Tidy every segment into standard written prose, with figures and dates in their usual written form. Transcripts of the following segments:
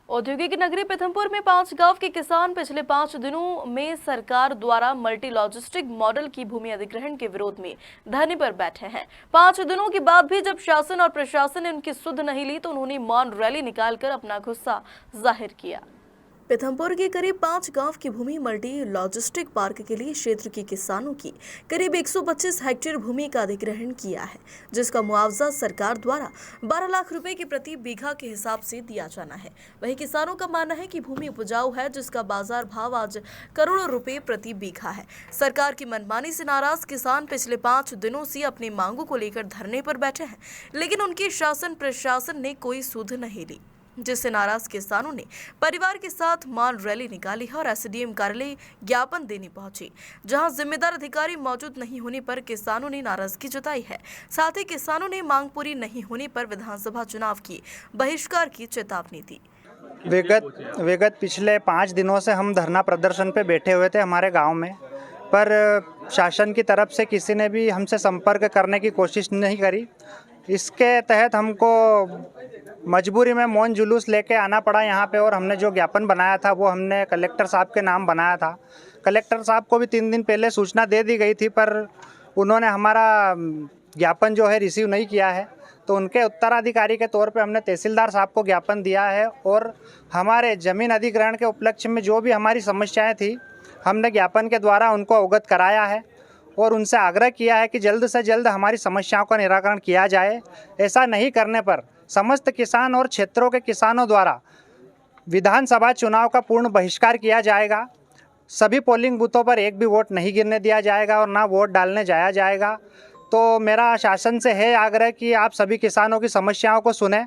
औद्योगिक नगरी पीथमपुर में 5 गांव के किसान पिछले 5 दिनों में सरकार द्वारा मल्टी लॉजिस्टिक मॉडल की भूमि अधिग्रहण के विरोध में धरने पर बैठे हैं। 5 दिनों के बाद भी जब शासन और प्रशासन ने उनकी सुध नहीं ली तो उन्होंने मौन रैली निकालकर अपना गुस्सा जाहिर किया। पीथमपुर के करीब 5 गांव की भूमि मल्टी लॉजिस्टिक पार्क के लिए क्षेत्र के किसानों की करीब 125 हेक्टेयर भूमि का अधिग्रहण किया है, जिसका मुआवजा सरकार द्वारा 12 लाख रुपए के प्रति बीघा के हिसाब से दिया जाना है। वहीं किसानों का मानना है कि भूमि उपजाऊ है, जिसका बाजार भाव आज करोड़ों रुपए प्रति बीघा है। सरकार की मनमानी से नाराज किसान पिछले 5 दिनों से अपनी मांगों को लेकर धरने पर बैठे हैं, लेकिन उनकी शासन प्रशासन ने कोई सुध नहीं ली, जिससे नाराज किसानों ने परिवार के साथ मौन रैली निकाली है और एसडीएम कार्यालय ज्ञापन देने पहुंचे, जहां जिम्मेदार अधिकारी मौजूद नहीं होने पर किसानों ने नाराजगी जताई है। साथ ही किसानों ने मांग पूरी नहीं होने पर विधानसभा चुनाव की बहिष्कार की चेतावनी दी। विगत पिछले 5 दिनों से हम धरना प्रदर्शन पे बैठे हुए थे हमारे गांव में, पर शासन की तरफ से किसी ने भी हमसे संपर्क करने की कोशिश नहीं करी। इसके तहत हमको मजबूरी में मौन जुलूस लेके आना पड़ा यहाँ पे, और हमने जो ज्ञापन बनाया था वो हमने कलेक्टर साहब के नाम बनाया था। कलेक्टर साहब को भी 3 दिन पहले सूचना दे दी गई थी, पर उन्होंने हमारा ज्ञापन जो है रिसीव नहीं किया है। तो उनके उत्तराधिकारी के तौर पे हमने तहसीलदार साहब को ज्ञापन दिया है, और हमारे ज़मीन अधिग्रहण के उपलक्ष्य में जो भी हमारी समस्याएँ थी हमने ज्ञापन के द्वारा उनको अवगत कराया है, और उनसे आग्रह किया है कि जल्द से जल्द हमारी समस्याओं का निराकरण किया जाए। ऐसा नहीं करने पर समस्त किसान और क्षेत्रों के किसानों द्वारा विधानसभा चुनाव का पूर्ण बहिष्कार किया जाएगा। सभी पोलिंग बूथों पर एक भी वोट नहीं गिरने दिया जाएगा और ना वोट डालने जाया जाएगा। तो मेरा शासन से है आग्रह कि आप सभी किसानों की समस्याओं को सुने,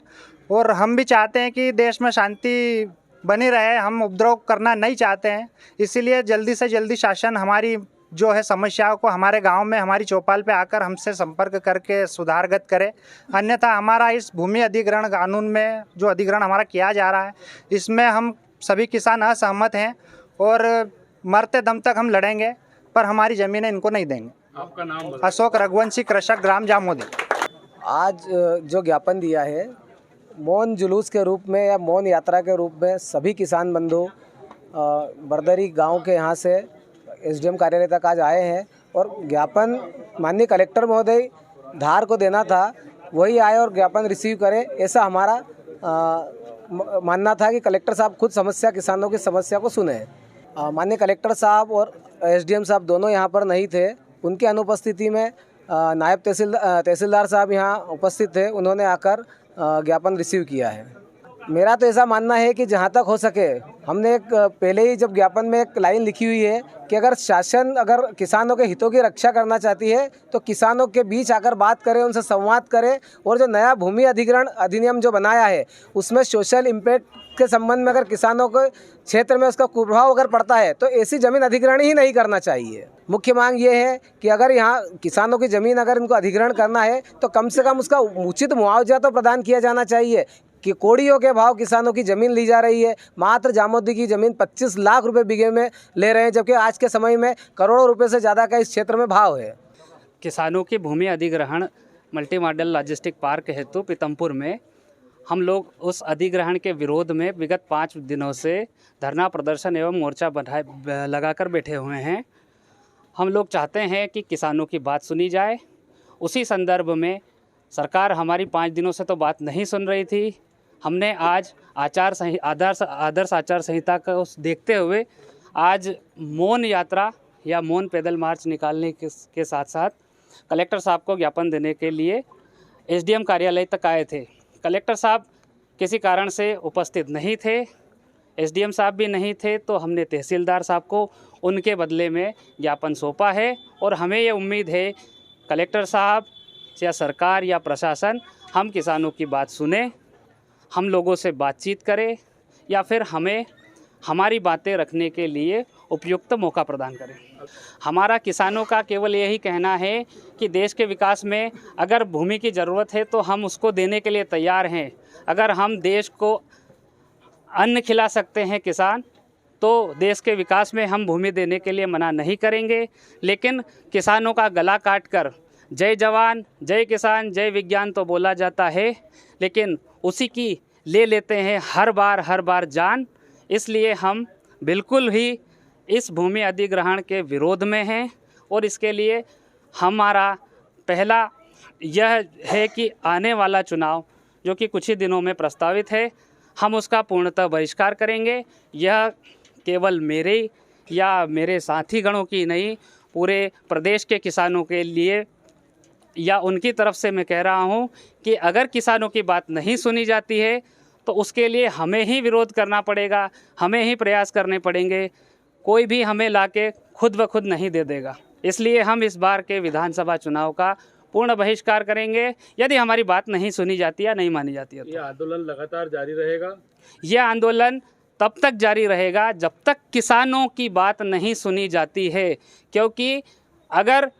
और हम भी चाहते हैं कि देश में शांति बनी रहे, हम उपद्रव करना नहीं चाहते हैं। इसीलिए जल्दी से जल्दी शासन हमारी जो है समस्याओं को हमारे गांव में हमारी चौपाल पे आकर हमसे संपर्क करके सुधारगत करे। अन्यथा हमारा इस भूमि अधिग्रहण कानून में जो अधिग्रहण हमारा किया जा रहा है, इसमें हम सभी किसान असहमत हैं और मरते दम तक हम लड़ेंगे, पर हमारी ज़मीनें इनको नहीं देंगे। आपका नाम? अशोक रघुवंशी, कृषक, ग्राम जामोदी। आज जो ज्ञापन दिया है मौन जुलूस के रूप में या मौन यात्रा के रूप में सभी किसान बंधु बरदरी गांव के यहाँ से एसडीएम कार्यालय तक आज आए हैं, और ज्ञापन माननीय कलेक्टर महोदय धार को देना था वही आए और ज्ञापन रिसीव करें, ऐसा हमारा मानना था कि कलेक्टर साहब खुद किसानों की समस्या को सुने। माननीय कलेक्टर साहब और एसडीएम साहब दोनों यहाँ पर नहीं थे। उनकी अनुपस्थिति में नायब तहसीलदार साहब यहाँ उपस्थित थे, उन्होंने आकर ज्ञापन रिसीव किया है। मेरा तो ऐसा मानना है कि जहाँ तक हो सके हमने एक पहले ही जब ज्ञापन में एक लाइन लिखी हुई है कि अगर शासन अगर किसानों के हितों की रक्षा करना चाहती है तो किसानों के बीच आकर बात करे, उनसे संवाद करे, और जो नया भूमि अधिग्रहण अधिनियम जो बनाया है उसमें सोशल इम्पैक्ट के संबंध में अगर किसानों के क्षेत्र में उसका कुप्रभाव अगर पड़ता है तो ऐसी ज़मीन अधिग्रहण ही नहीं करना चाहिए। मुख्य मांग ये है कि अगर यहाँ किसानों की ज़मीन अगर इनको अधिग्रहण करना है तो कम से कम उसका उचित मुआवजा तो प्रदान किया जाना चाहिए कि कोड़ियों के भाव किसानों की ज़मीन ली जा रही है। मात्र जामोदी की ज़मीन 25 लाख रुपए बीघे में ले रहे हैं, जबकि आज के समय में करोड़ों रुपए से ज़्यादा का इस क्षेत्र में भाव है। किसानों की भूमि अधिग्रहण मल्टी मॉडल लॉजिस्टिक पार्क हेतु पीथमपुर में हम लोग उस अधिग्रहण के विरोध में विगत 5 दिनों से धरना प्रदर्शन एवं मोर्चा लगाकर बैठे हुए हैं। हम लोग चाहते हैं कि किसानों की बात सुनी जाए। उसी संदर्भ में सरकार हमारी 5 दिनों से तो बात नहीं सुन रही थी। हमने आज आदर्श आचार संहिता को देखते हुए आज मौन यात्रा या मौन पैदल मार्च निकालने के साथ साथ कलेक्टर साहब को ज्ञापन देने के लिए एसडीएम कार्यालय तक आए थे। कलेक्टर साहब किसी कारण से उपस्थित नहीं थे, एसडीएम साहब भी नहीं थे, तो हमने तहसीलदार साहब को उनके बदले में ज्ञापन सौंपा है, और हमें ये उम्मीद है कलेक्टर साहब या सरकार या प्रशासन हम किसानों की बात सुने, हम लोगों से बातचीत करें, या फिर हमें हमारी बातें रखने के लिए उपयुक्त मौका प्रदान करें। हमारा किसानों का केवल यही कहना है कि देश के विकास में अगर भूमि की ज़रूरत है तो हम उसको देने के लिए तैयार हैं। अगर हम देश को अन्न खिला सकते हैं किसान, तो देश के विकास में हम भूमि देने के लिए मना नहीं करेंगे। लेकिन किसानों का गला काट कर जय जवान, जय किसान, जय विज्ञान तो बोला जाता है, लेकिन उसी की ले लेते हैं हर बार जान। इसलिए हम बिल्कुल ही इस भूमि अधिग्रहण के विरोध में हैं और इसके लिए हमारा पहला यह है कि आने वाला चुनाव जो कि कुछ ही दिनों में प्रस्तावित है, हम उसका पूर्णतः बहिष्कार करेंगे। यह केवल मेरे या मेरे साथी गणों की नहीं, पूरे प्रदेश के किसानों के लिए या उनकी तरफ से मैं कह रहा हूं कि अगर किसानों की बात नहीं सुनी जाती है तो उसके लिए हमें ही विरोध करना पड़ेगा, हमें ही प्रयास करने पड़ेंगे। कोई भी हमें लाके खुद ब खुद नहीं दे देगा। इसलिए हम इस बार के विधानसभा चुनाव का पूर्ण बहिष्कार करेंगे यदि हमारी बात नहीं सुनी जाती या नहीं मानी जाती है। ये आंदोलन लगातार जारी रहेगा? यह आंदोलन तब तक जारी रहेगा जब तक किसानों की बात नहीं सुनी जाती है, क्योंकि अगर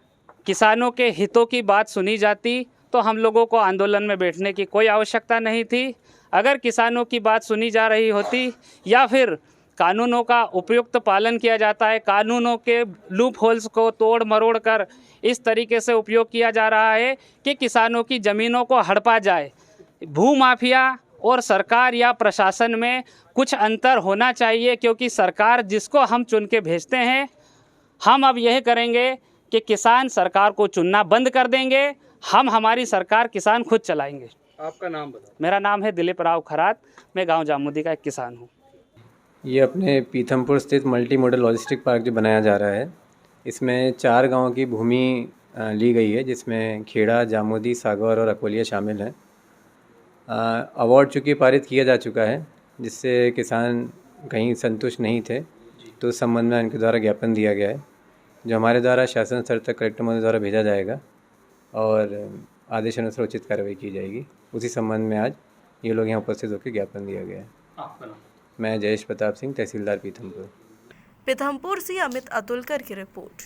किसानों के हितों की बात सुनी जाती तो हम लोगों को आंदोलन में बैठने की कोई आवश्यकता नहीं थी। अगर किसानों की बात सुनी जा रही होती या फिर कानूनों का उपयुक्त पालन किया जाता है, कानूनों के लूप होल्स को तोड़ मरोड़ कर इस तरीके से उपयोग किया जा रहा है कि किसानों की ज़मीनों को हड़पा जाए। भूमाफिया और सरकार या प्रशासन में कुछ अंतर होना चाहिए, क्योंकि सरकार जिसको हम चुन के भेजते हैं, हम अब यह करेंगे कि किसान सरकार को चुनना बंद कर देंगे। हम हमारी सरकार किसान खुद चलाएंगे। आपका नाम बताओ। मेरा नाम है दिलीप राव खरात, मैं गांव जामुदी का एक किसान हूँ। ये अपने पीथमपुर स्थित मल्टी मॉडल लॉजिस्टिक पार्क जो बनाया जा रहा है, इसमें 4 गांवों की भूमि ली गई है, जिसमें खेड़ा, जामुदी, सागौर और अकोलिया शामिल हैं। अवार्ड चूँकि पारित किया जा चुका है, जिससे किसान कहीं संतुष्ट नहीं थे, तो उस संबंध में इनके द्वारा ज्ञापन दिया गया है, जो हमारे द्वारा शासन स्तर तक कलेक्टर महोदय द्वारा भेजा जाएगा और आदेश अनुसार उचित कार्रवाई की जाएगी। उसी संबंध में आज ये लोग यहाँ उपस्थित होकर ज्ञापन दिया गया है। आपका नाम? मैं जयेश प्रताप सिंह, तहसीलदार पीथमपुर। पीथमपुर से अमित अतुलकर की रिपोर्ट।